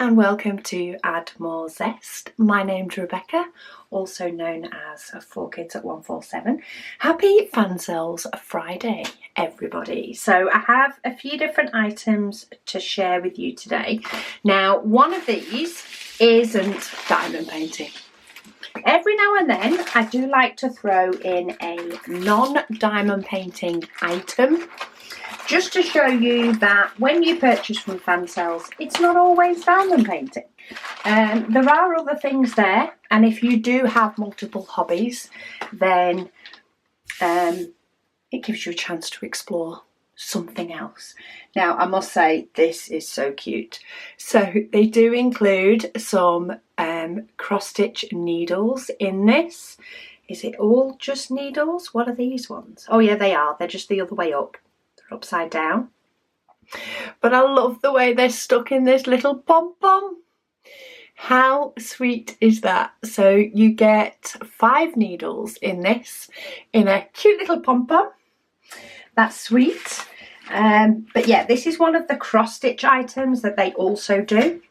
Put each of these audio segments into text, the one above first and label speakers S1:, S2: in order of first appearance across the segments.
S1: and welcome to Add More Zest. My name's Rebecca, also known as 4Kids at 147. Happy Fansells Friday, everybody. So I have a few different items to share with you today. Now, one of these isn't diamond painting. Every now and then I do like to throw in a non-diamond painting item, just to show you that when you purchase from Fansells, it's not always diamond painting. There are other things there, and if you do have multiple hobbies, then it gives you a chance to explore something else. Now, I must say, this is so cute. So they do include some cross-stitch needles in this. Is it all just needles? What are these ones? Oh yeah, they are. They're just the other way up. Upside down, but I love the way they're stuck in this little pom-pom. How sweet is that? So you get 5 needles in this, in a cute little pom-pom. That's sweet. But yeah, this is one of the cross-stitch items that they also do.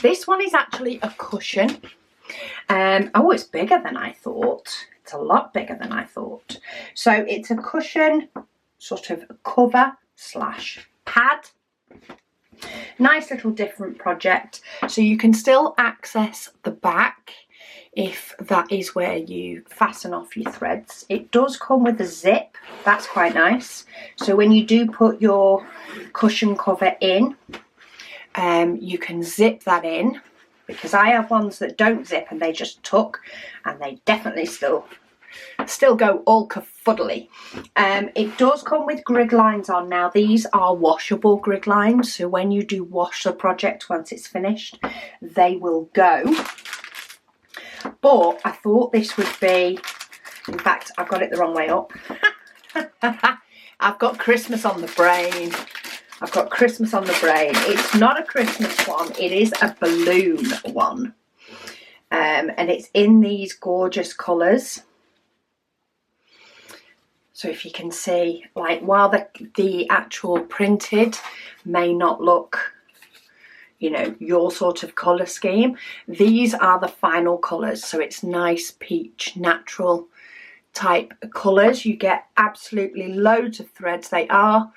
S1: This one is actually a cushion. Oh, it's bigger than I thought. It's a lot bigger than I thought. So it's a cushion, sort of cover slash pad. Nice little different project. So you can still access the back if that is where you fasten off your threads. It does come with a zip. That's quite nice. So when you do put your cushion cover in, you can zip that in, because I have ones that don't zip and they just tuck, and they definitely still go all kerfuddly. It does come with grid lines on. Now, these are washable grid lines, so when you do wash the project once it's finished, they will go. But I thought this would be, in fact, I've got it the wrong way up. I've got Christmas on the brain. I've got Christmas on the brain. It's not a Christmas one, it is a balloon one. And it's in these gorgeous colours. So if you can see, like, while the actual printed may not look, you know, your sort of colour scheme, these are the final colours. So it's nice peach, natural type colours. You get absolutely loads of threads. They are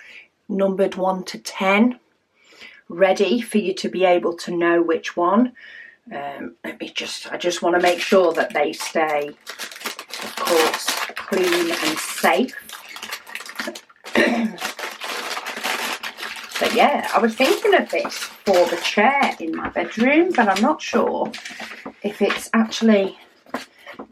S1: numbered 1 to 10, ready for you to be able to know which one. I just want to make sure that they stay, of course, clean and safe. But yeah, I was thinking of this for the chair in my bedroom, but I'm not sure if it's actually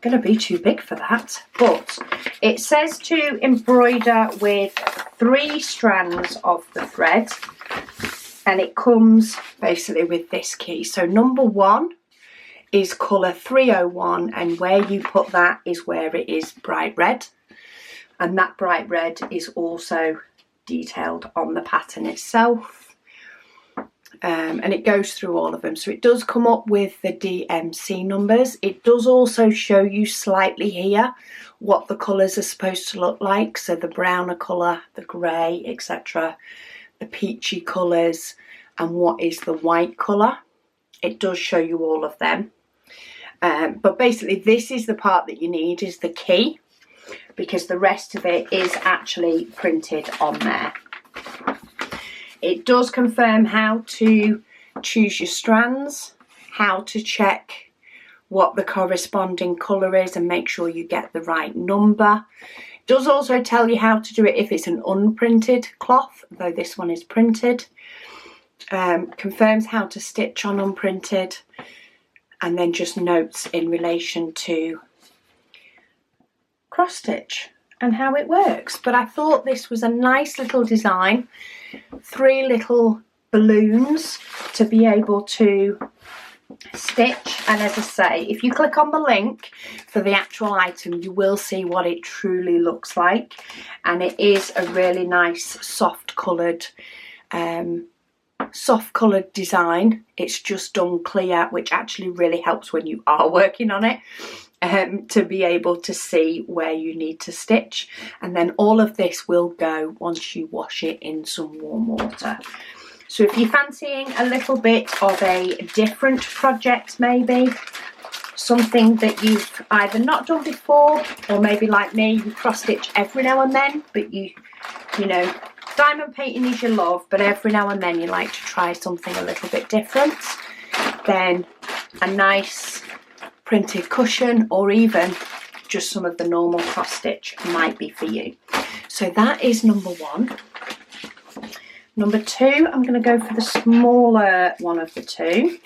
S1: going to be too big for that. But it says to embroider with 3 strands of the thread, and it comes basically with this key. So number 1 is colour 301, and where you put that is where it is bright red, and that bright red is also detailed on the pattern itself, and it goes through all of them. So it does come up with the DMC numbers. It does also show you slightly here what the colours are supposed to look like, so the browner colour, the grey, etc., the peachy colours, and what is the white colour. It does show you all of them. But basically this is the part that you need, is the key, because the rest of it is actually printed on there. It does confirm how to choose your strands, how to check what the corresponding colour is and make sure you get the right number. It does also tell you how to do it if it's an unprinted cloth, though this one is printed. Confirms how to stitch on unprinted, and then just notes in relation to cross stitch and how it works. But I thought this was a nice little design. 3 little balloons to be able to stitch, and as I say, if you click on the link for the actual item, you will see what it truly looks like, and it is a really nice soft coloured design. It's just done clear, which actually really helps when you are working on it, to be able to see where you need to stitch. And then all of this will go once you wash it in some warm water. So if you're fancying a little bit of a different project, maybe something that you've either not done before, or maybe like me, you cross stitch every now and then, but you know, diamond painting is your love, but every now and then you like to try something a little bit different, then a nice printed cushion or even just some of the normal cross stitch might be for you. So that is number one. Number two, I'm going to go for the smaller one of the two.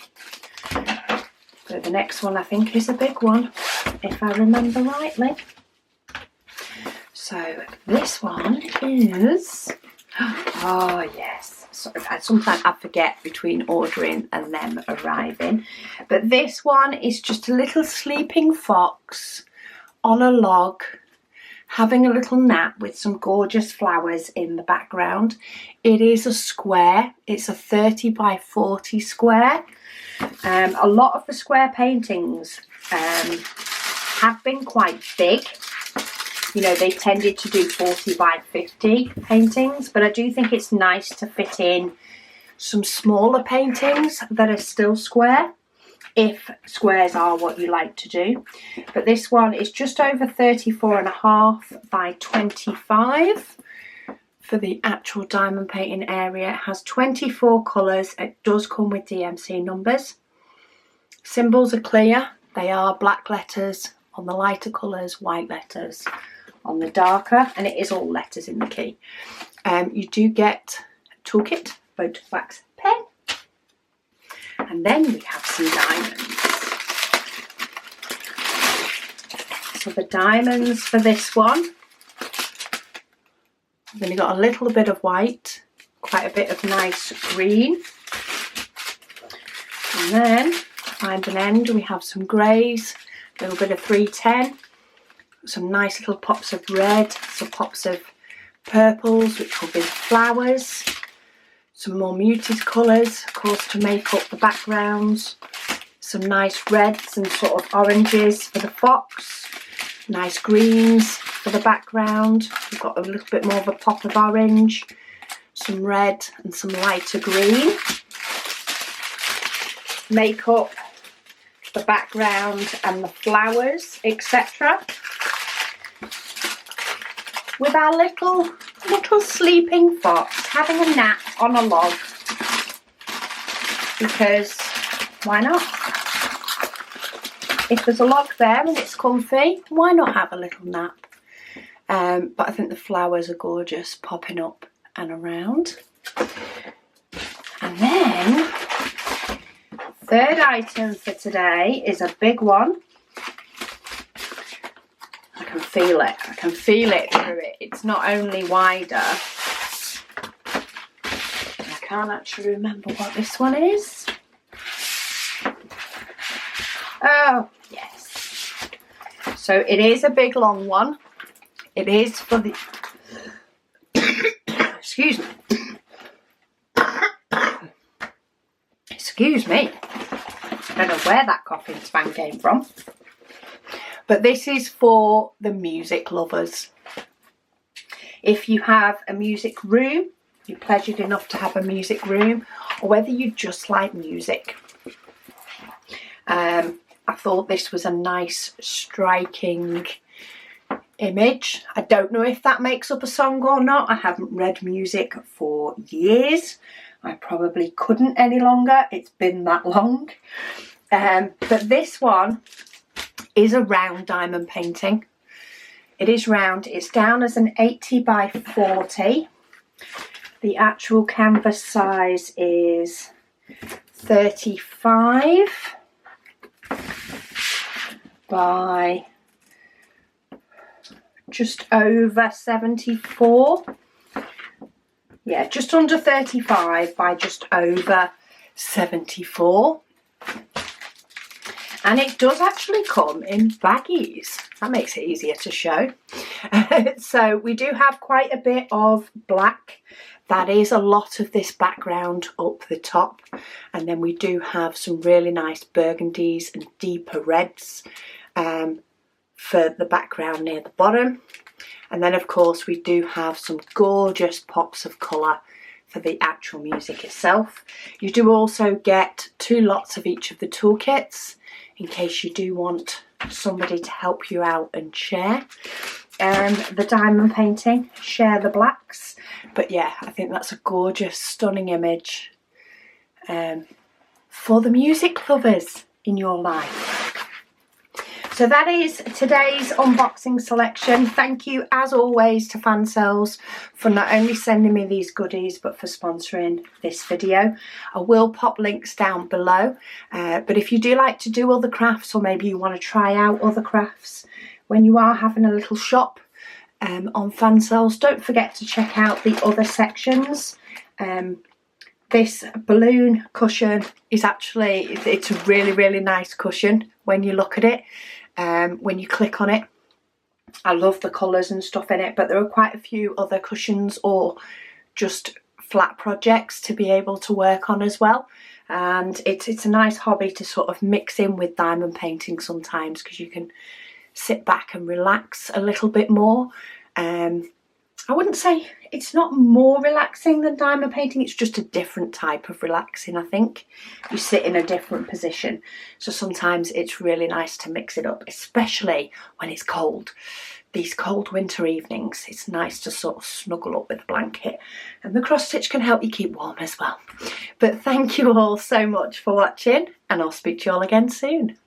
S1: So the next one I think is a big one, if I remember rightly. So this one is, oh yes, sorry, sometimes I forget between ordering and them arriving. But this one is just a little sleeping fox on a log, having a little nap with some gorgeous flowers in the background. It is a square, it's a 30 by 40 square. A lot of the square paintings have been quite big. You know, they tended to do 40 by 50 paintings, but I do think it's nice to fit in some smaller paintings that are still square, if squares are what you like to do. But this one is just over 34.5 by 25 for the actual diamond painting area. It has 24 colours. It does come with DMC numbers. Symbols are clear. They are black letters on the lighter colours, white letters on the darker, and it is all letters in the key. You do get a toolkit, photo wax pen, and then we have some diamonds. So the diamonds for this one, then you've got a little bit of white, quite a bit of nice green, and then behind an end we have some greys, a little bit of 310, some nice little pops of red, some pops of purples which will be flowers, some more muted colours of course to make up the backgrounds, some nice reds and sort of oranges for the fox, nice greens for the background. We've got a little bit more of a pop of orange, some red and some lighter green. Make up the background and the flowers, etc. With our little sleeping fox having a nap on a log, because why not? If there's a log there and it's comfy, why not have a little nap? But I think the flowers are gorgeous popping up and around. And then third item for today is a big one. I can feel it. I can feel it through it. It's not only wider. I can't actually remember what this one is. Oh, yes. So it is a big long one. It is for the... Excuse me. Excuse me. I don't know where that coughing spang came from. But this is for the music lovers. If you have a music room, you're pleasured enough to have a music room, or whether you just like music. I thought this was a nice, striking image. I don't know if that makes up a song or not. I haven't read music for years. I probably couldn't any longer. It's been that long. But this one is a round diamond painting. It is round. It's down as an 80 by 40. The actual canvas size is 35 by just over 74. Yeah, just under 35 by just over 74. And it does actually come in baggies. That makes it easier to show. So we do have quite a bit of black. That is a lot of this background up the top. And then we do have some really nice burgundies and deeper reds for the background near the bottom. And then of course we do have some gorgeous pops of colour for the actual music itself. You do also get 2 lots of each of the toolkits in case you do want somebody to help you out and share. The diamond painting, share the blacks. But yeah, I think that's a gorgeous, stunning image for the music lovers in your life. So that is today's unboxing selection. Thank you as always to Fansells for not only sending me these goodies but for sponsoring this video. I will pop links down below, but if you do like to do other crafts, or maybe you want to try out other crafts when you are having a little shop on Fansells, don't forget to check out the other sections. This balloon cushion is actually, it's a really nice cushion when you look at it. When you click on it, I love the colours and stuff in it, but there are quite a few other cushions or just flat projects to be able to work on as well. And it's a nice hobby to sort of mix in with diamond painting sometimes, because you can sit back and relax a little bit more. I wouldn't say it's not more relaxing than diamond painting, it's just a different type of relaxing, I think. You sit in a different position, so sometimes it's really nice to mix it up, especially when it's cold. These cold winter evenings, it's nice to sort of snuggle up with a blanket, and the cross stitch can help you keep warm as well. But thank you all so much for watching, and I'll speak to you all again soon.